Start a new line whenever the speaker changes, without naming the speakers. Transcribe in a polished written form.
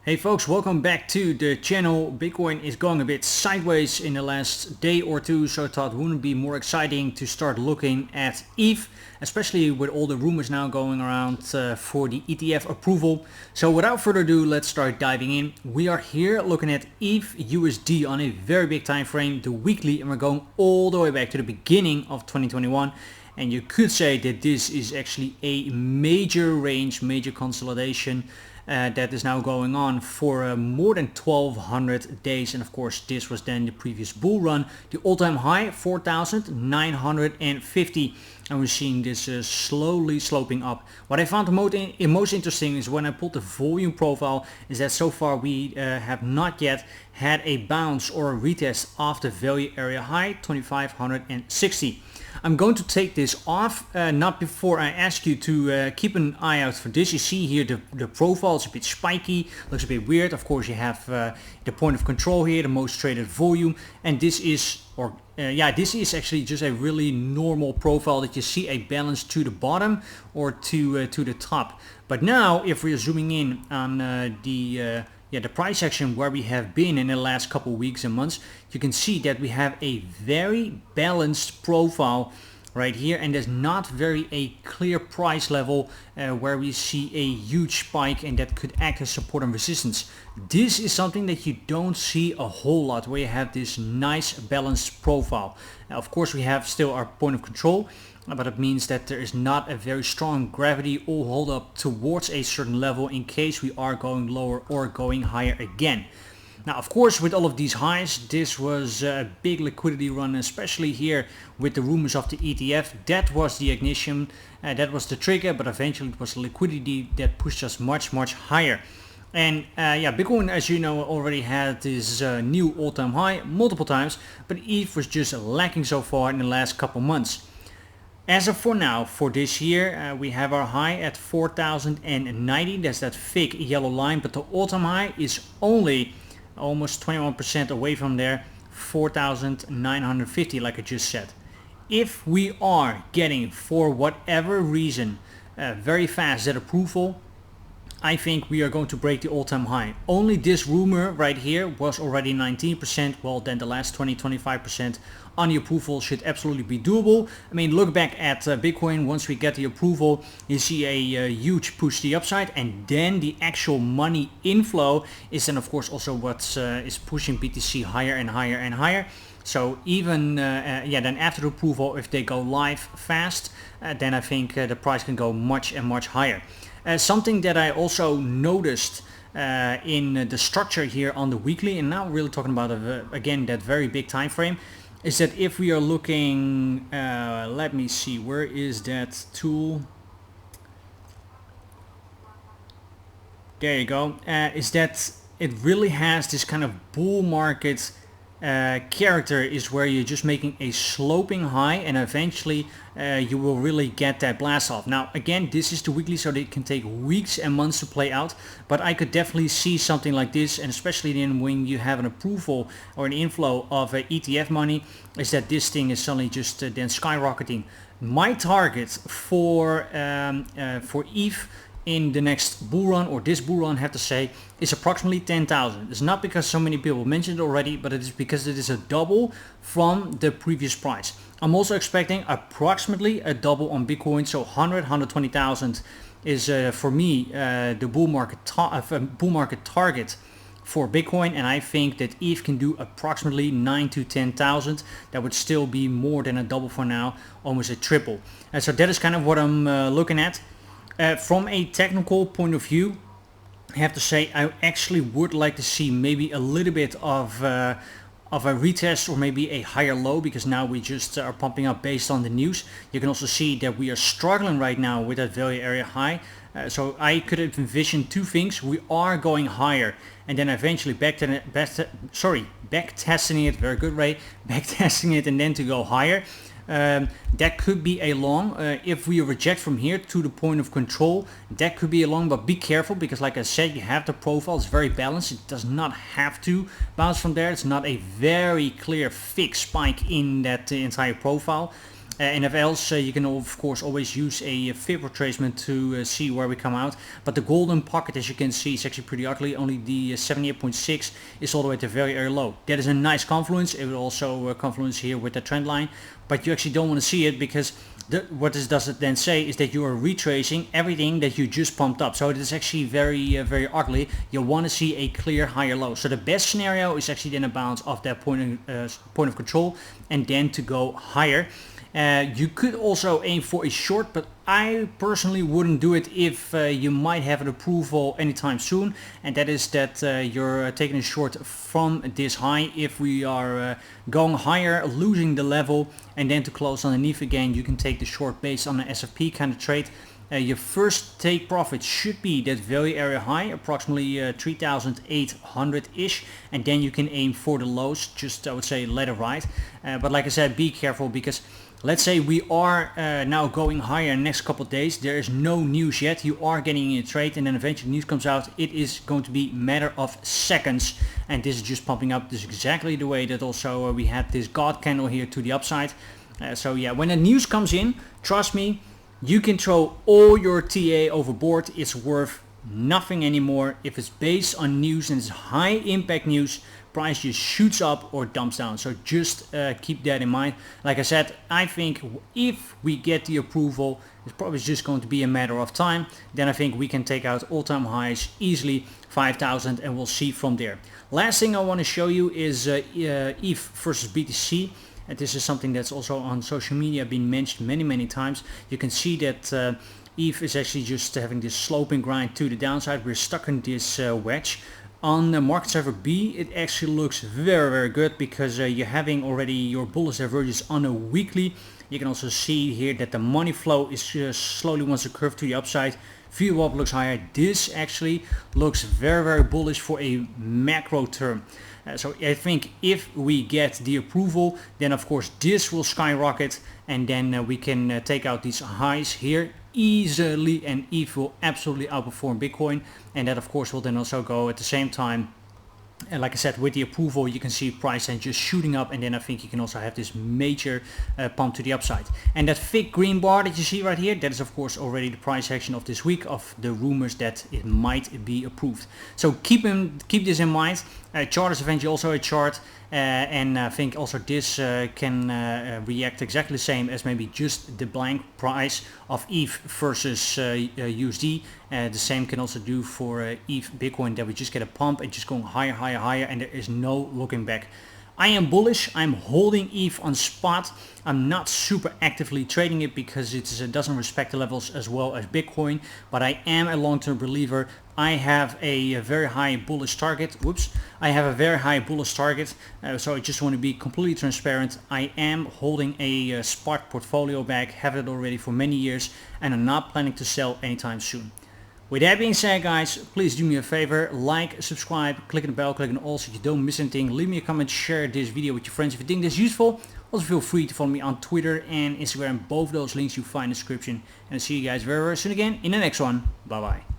Hey folks, welcome back to the channel. Bitcoin is going a bit sideways in the last day or two, so I thought wouldn't it be more exciting to start looking at ETH, especially with all the rumors now going around for the ETF approval. So without further ado, let's start diving in. We are here looking at ETH USD on a very big time frame, the weekly, and we're going all the way back to the beginning of 2021. And you could say that this is actually a major range, major consolidation that is now going on for more than 1200 days. And of course this was then the previous bull run, the all-time high 4,950, and we're seeing this slowly sloping up. What I found the most interesting is when I pulled the volume profile is that so far we have not yet had a bounce or a retest of the value area high 2,560. I'm going to take this off, not before I ask you to keep an eye out for this. You see here the profile is a bit spiky, looks a bit weird. Of course you have the point of control here, the most traded volume, and this is, this is actually just a really normal profile that you see a balance to the bottom or to the top. But now if we're zooming in on the price action where we have been in the last couple weeks and months, you can see that we have a very balanced profile right here, and there's not very a clear price level where we see a huge spike and that could act as support and resistance. This is something that you don't see a whole lot, where you have this nice balanced profile. Now, of course we have still our point of control, but it means that there is not a very strong gravity or hold up towards a certain level in case we are going lower or going higher again. Now of course with all of these highs, this was a big liquidity run, especially here with the rumors of the ETF. That was the ignition, that was the trigger, but eventually it was liquidity that pushed us much higher. And Bitcoin, as you know, already had this new all-time high multiple times, but ETH was just lacking so far in the last couple months. As of for now, for this year, we have our high at 4,090. That's that fake yellow line, but the all-time high is only almost 21% away from there, 4,950, like I just said. If we are getting, for whatever reason, very fast that approval, I think we are going to break the all-time high. Only this rumor right here was already 19%, well then the last 20-25% on the approval should absolutely be doable. I mean, look back at Bitcoin. Once we get the approval, you see a huge push to the upside, and then the actual money inflow is then of course also what is pushing BTC higher and higher and higher. So even then after the approval, if they go live fast, then I think the price can go much higher. Something that I also noticed in the structure here on the weekly, and now really talking about again that very big time frame, is that if we are looking, let me see, where is that tool? There you go. Is that it really has this kind of bull market character, is where you're just making a sloping high and eventually you will really get that blast off. Now again, this is the weekly, so it can take weeks and months to play out, but I could definitely see something like this, and especially then when you have an approval or an inflow of ETF money, is that this thing is suddenly just then skyrocketing. My target for ETH in the next bull run, or this bull run, I have to say, is approximately 10,000. It's not because so many people mentioned it already, but it is because it is a double from the previous price. I'm also expecting approximately a double on Bitcoin, so 120,000 is for me the bull market target for Bitcoin, and I think that ETH can do approximately 9 to 10,000. That would still be more than a double for now, almost a triple. And so that is kind of what I'm looking at. From a technical point of view, I have to say I actually would like to see maybe a little bit of a retest or maybe a higher low, because now we just are pumping up based on the news. You can also see that we are struggling right now with that value area high. So I could envision two things. We are going higher and then eventually back testing it, very good Ray, back testing it and then to go higher. That could be a long. If we reject from here to the point of control, that could be a long, but be careful, because like I said, you have the profile, it's very balanced. It does not have to bounce from there. It's not a very clear fixed spike in that entire profile. And if else, you can of course always use a fib retracement to see where we come out. But the golden pocket, as you can see, is actually pretty ugly. Only the 78.6 is all the way to very low. That is a nice confluence. It will also confluence here with the trend line, but you actually don't want to see it, because what this does then say is that you are retracing everything that you just pumped up. So it is actually very ugly. You want to see a clear higher low. So the best scenario is actually then a bounce off that point of control and then to go higher. You could also aim for a short, but I personally wouldn't do it if you might have an approval anytime soon, and that is that you're taking a short from this high. If we are going higher, losing the level, and then to close underneath again, you can take the short based on an SFP kind of trade. Your first take profit should be that very area high, approximately 3,800-ish, and then you can aim for the lows, just I would say let it ride. But like I said, be careful, because let's say we are now going higher in the next couple of days. There is no news yet. You are getting in a trade, and then eventually news comes out. It is going to be a matter of seconds, and this is just pumping up. This is exactly the way that also we had this God candle here to the upside. So yeah, when the news comes in, trust me, you can throw all your TA overboard. It's worth nothing anymore. If it's based on news and it's high impact news, price just shoots up or dumps down. So just keep that in mind. Like I said, I think if we get the approval, it's probably just going to be a matter of time. Then I think we can take out all-time highs easily, 5,000, and we'll see from there. Last thing I want to show you is ETH versus BTC. And this is something that's also on social media been mentioned many times. You can see that ETH is actually just having this sloping grind to the downside. We're stuck in this wedge. On the market Cipher B, it actually looks very good, because you're having already your bullish divergence on a weekly. You can also see here that the money flow is slowly wants to curve to the upside. VWAP looks higher. This actually looks very bullish for a macro term. So I think if we get the approval, then of course this will skyrocket, and then we can take out these highs here easily, and ETH will absolutely outperform Bitcoin, and that of course will then also go at the same time. And like I said, with the approval, you can see price and just shooting up, and then I think you can also have this major pump to the upside. And that thick green bar that you see right here, that is of course already the price action of this week of the rumors that it might be approved. So keep this in mind. Chart is eventually also a chart, and I think also this can react exactly the same as maybe just the blank price of ETH versus USD. The same can also do for ETH Bitcoin, that we just get a pump and just going higher, and there is no looking back. I am bullish. I'm holding ETH on spot. I'm not super actively trading it because it doesn't respect the levels as well as Bitcoin, but I am a long-term believer. I have a very high bullish target. I have a very high bullish target, so I just want to be completely transparent. I am holding a spot portfolio back, have it already for many years, and I'm not planning to sell anytime soon. With that being said, guys, please do me a favor, like, subscribe, click on the bell, click on all so you don't miss anything. Leave me a comment, share this video with your friends if you think this is useful. Also feel free to follow me on Twitter and Instagram. Both those links you find in the description. And I'll see you guys very soon again in the next one. Bye bye.